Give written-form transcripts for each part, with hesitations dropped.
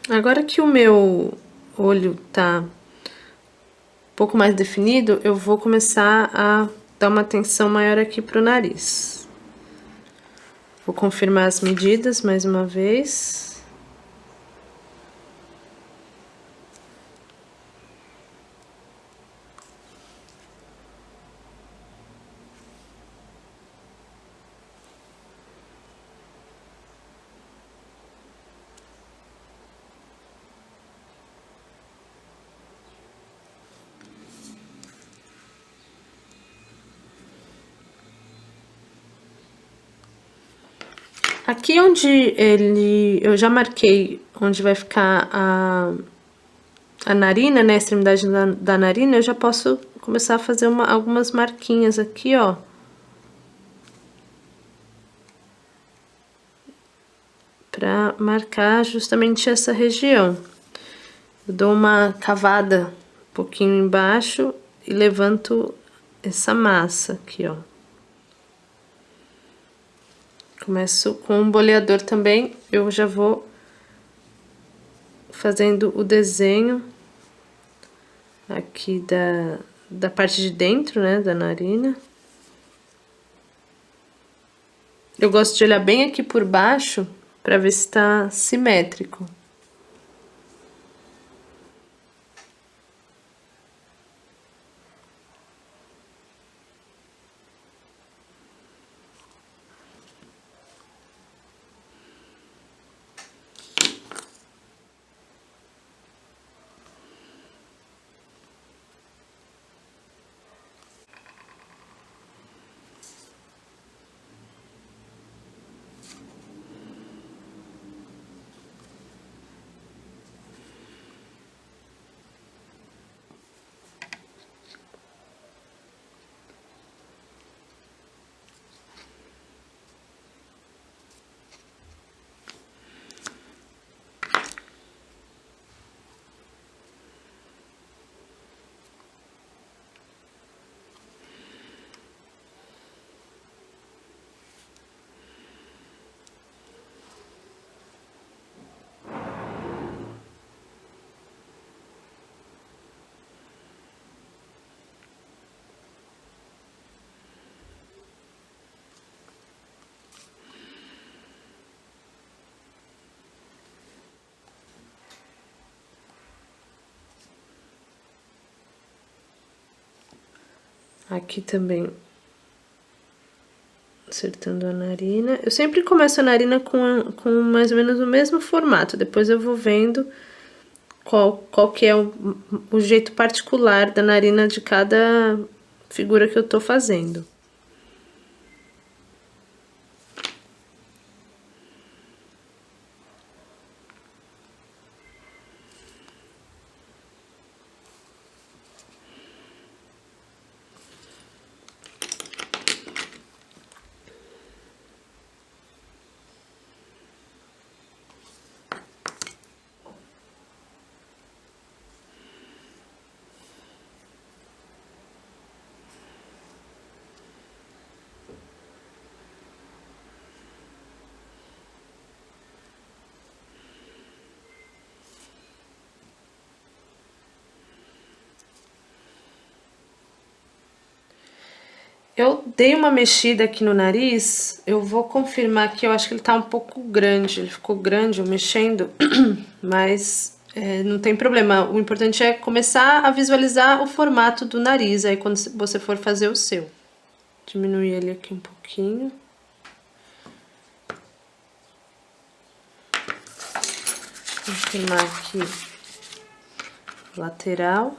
Agora que o meu olho tá um pouco mais definido, eu vou começar a dar uma atenção maior aqui pro nariz. Vou confirmar as medidas mais uma vez. Aqui onde eu já marquei onde vai ficar a narina, né, a extremidade da narina, eu já posso começar a fazer algumas marquinhas aqui, ó. Pra marcar justamente essa região. Eu dou uma cavada um pouquinho embaixo e levanto essa massa aqui, ó. Começo com um boleador também, eu já vou fazendo o desenho aqui da parte de dentro, né, da narina. Eu gosto de olhar bem aqui por baixo para ver se tá simétrico. Aqui também, acertando a narina. Eu sempre começo a narina com mais ou menos o mesmo formato. Depois eu vou vendo qual que é o jeito particular da narina de cada figura que eu tô fazendo. Eu dei uma mexida aqui no nariz, eu vou confirmar que eu acho que ele tá um pouco grande, ele ficou grande eu mexendo, mas não tem problema. O importante é começar a visualizar o formato do nariz, aí quando você for fazer o seu. Diminuir ele aqui um pouquinho. Confirmar aqui lateral.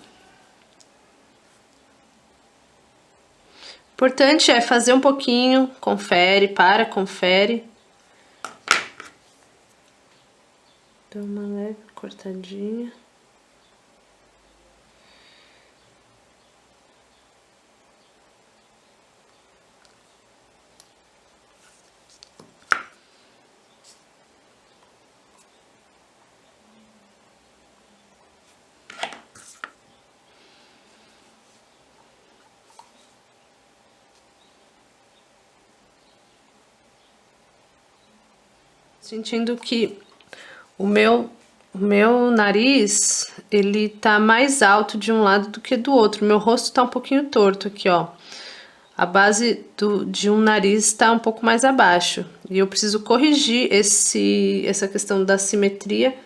Importante é fazer um pouquinho, confere, confere. Dá uma leve cortadinha. Sentindo que o meu O meu nariz, ele tá mais alto de um lado do que do outro. Meu rosto tá um pouquinho torto aqui, ó. A base de um nariz tá um pouco mais abaixo. E eu preciso corrigir essa questão da simetria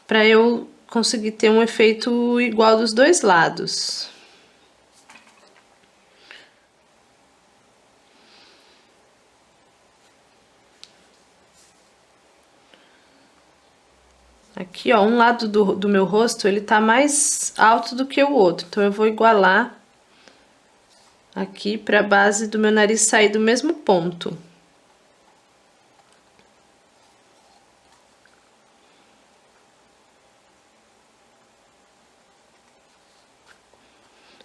para eu conseguir ter um efeito igual dos dois lados. Aqui, ó, um lado do meu rosto, ele tá mais alto do que o outro. Então, eu vou igualar aqui para a base do meu nariz sair do mesmo ponto.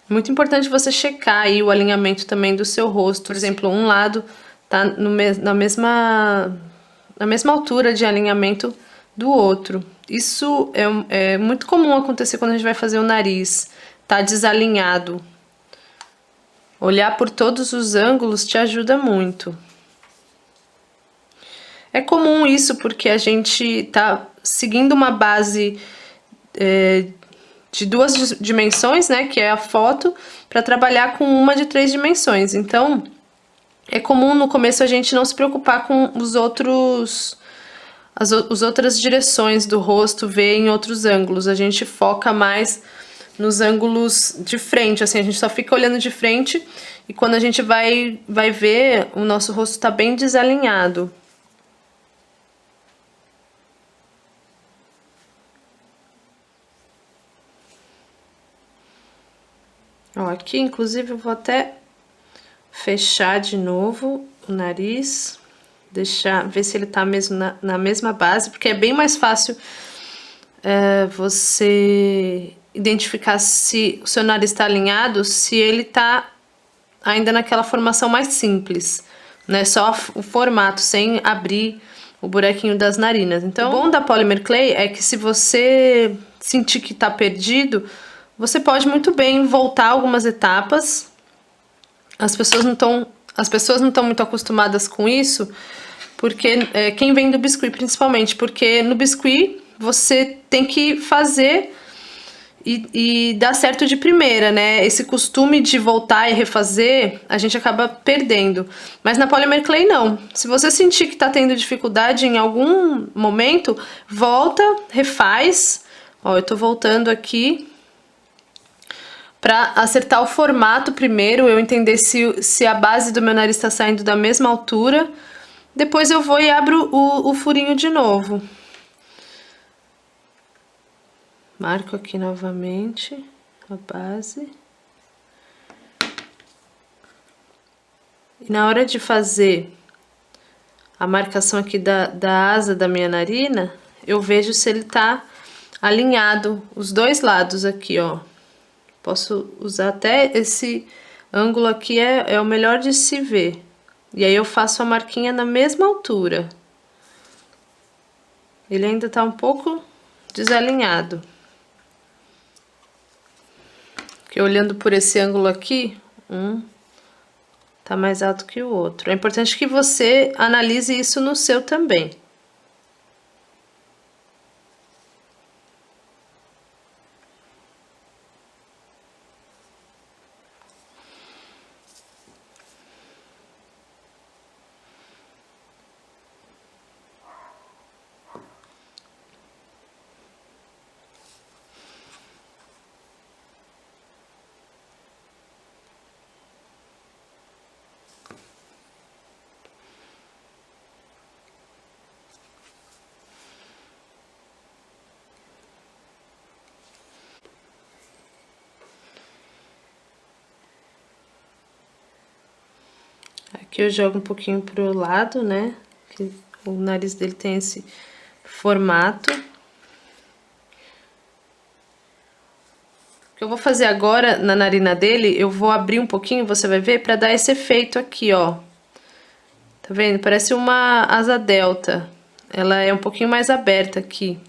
Muito importante você checar aí o alinhamento também do seu rosto. Por exemplo, um lado tá na mesma altura de alinhamento do outro. Isso é muito comum acontecer quando a gente vai fazer o nariz, tá desalinhado. Olhar por todos os ângulos te ajuda muito. É comum isso porque a gente tá seguindo uma base de duas dimensões, né, que é a foto, para trabalhar com uma de 3 dimensões. Então, é comum no começo a gente não se preocupar com as outras direções do rosto, ver em outros ângulos. A gente foca mais nos ângulos de frente, assim, a gente só fica olhando de frente e quando a gente vai ver, o nosso rosto está bem desalinhado. Ó, aqui, inclusive, eu vou até fechar de novo o nariz, ver se ele tá mesmo na mesma base, porque é bem mais fácil você identificar se o seu nariz está alinhado, se ele tá ainda naquela formação mais simples, né? Só o formato, sem abrir o buraquinho das narinas. Então, o bom da Polymer Clay é que se você sentir que tá perdido, você pode muito bem voltar algumas etapas. As pessoas não estão muito acostumadas com isso, porque quem vem do biscuit principalmente, porque no biscuit você tem que fazer e dar certo de primeira, né? Esse costume de voltar e refazer, a gente acaba perdendo. Mas na Polymer Clay não. Se você sentir que tá tendo dificuldade em algum momento, volta, refaz. Ó, eu tô voltando aqui para acertar o formato primeiro, eu entender se a base do meu nariz está saindo da mesma altura. Depois eu vou e abro o furinho de novo. Marco aqui novamente a base. E na hora de fazer a marcação aqui da asa da minha narina, eu vejo se ele tá alinhado, os dois lados aqui, ó. Posso usar até esse ângulo aqui, é o melhor de se ver. E aí eu faço a marquinha na mesma altura. Ele ainda tá um pouco desalinhado. Porque olhando por esse ângulo aqui, tá mais alto que o outro. É importante que você analise isso no seu também. Aqui eu jogo um pouquinho pro lado, né? Que o nariz dele tem esse formato. O que eu vou fazer agora na narina dele, eu vou abrir um pouquinho, você vai ver, pra dar esse efeito aqui, ó. Tá vendo? Parece uma asa delta. Ela é um pouquinho mais aberta aqui.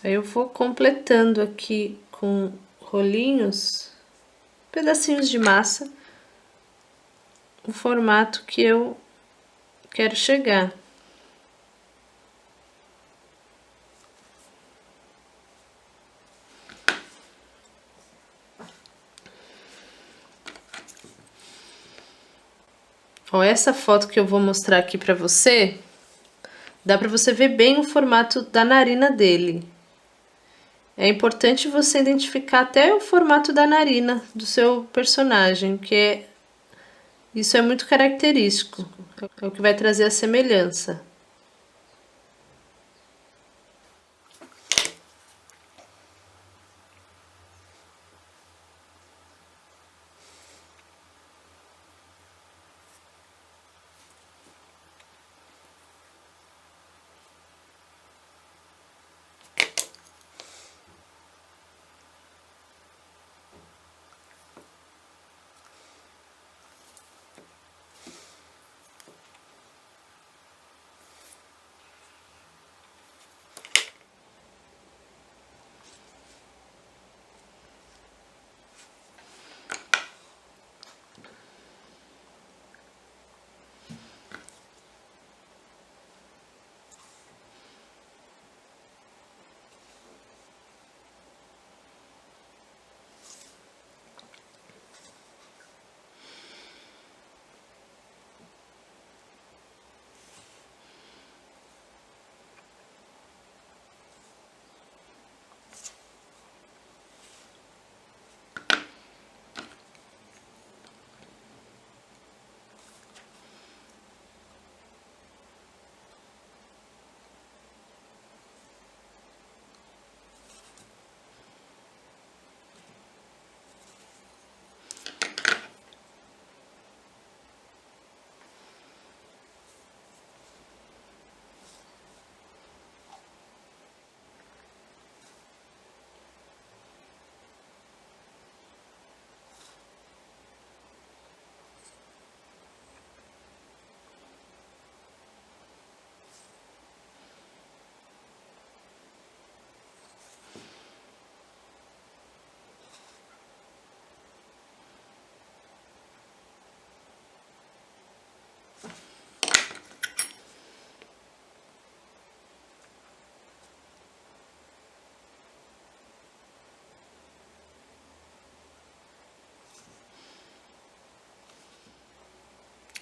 Aí eu vou completando aqui com rolinhos, pedacinhos de massa, o formato que eu quero chegar. Ó, essa foto que eu vou mostrar aqui pra você, dá pra você ver bem o formato da narina dele. É importante você identificar até o formato da narina do seu personagem, isso é muito característico, é o que vai trazer a semelhança.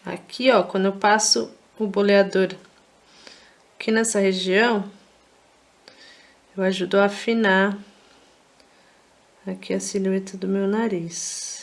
Aqui, ó, quando eu passo o boleador aqui nessa região, eu ajudo a afinar aqui a silhueta do meu nariz.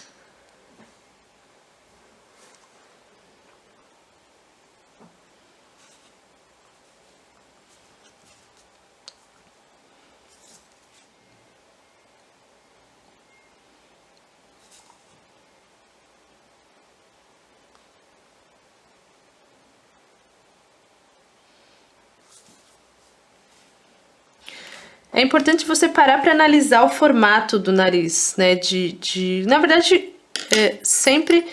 É importante você parar para analisar o formato do nariz, né? Na verdade, sempre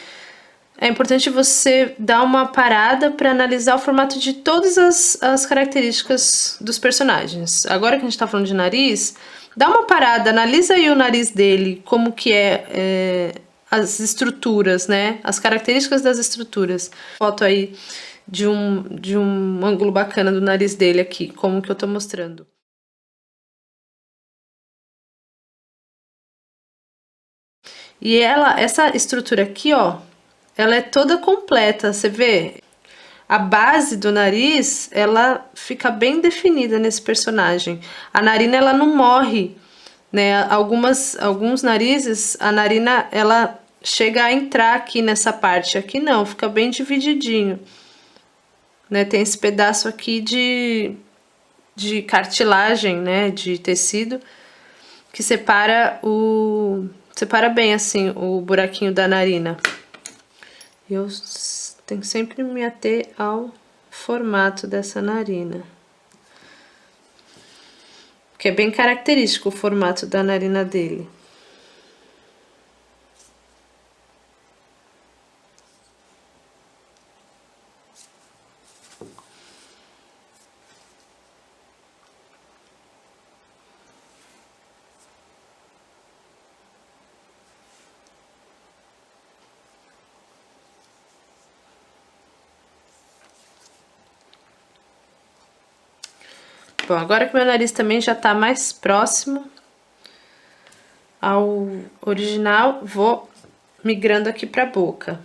é importante você dar uma parada para analisar o formato de todas as características dos personagens. Agora que a gente tá falando de nariz, dá uma parada, analisa aí o nariz dele, como que as estruturas, né? As características das estruturas. Foto aí de um ângulo bacana do nariz dele aqui, como que eu tô mostrando. E essa estrutura aqui, ó, ela é toda completa, você vê? A base do nariz, ela fica bem definida nesse personagem. A narina, ela não morre, né? Alguns narizes, a narina, ela chega a entrar aqui nessa parte. Aqui não, fica bem divididinho, né? Tem esse pedaço aqui de cartilagem, né? De tecido, que separa bem, assim, o buraquinho da narina. Eu tenho que sempre me ater ao formato dessa narina, que é bem característico o formato da narina dele. Bom, agora que meu nariz também já tá mais próximo ao original, vou migrando aqui pra boca.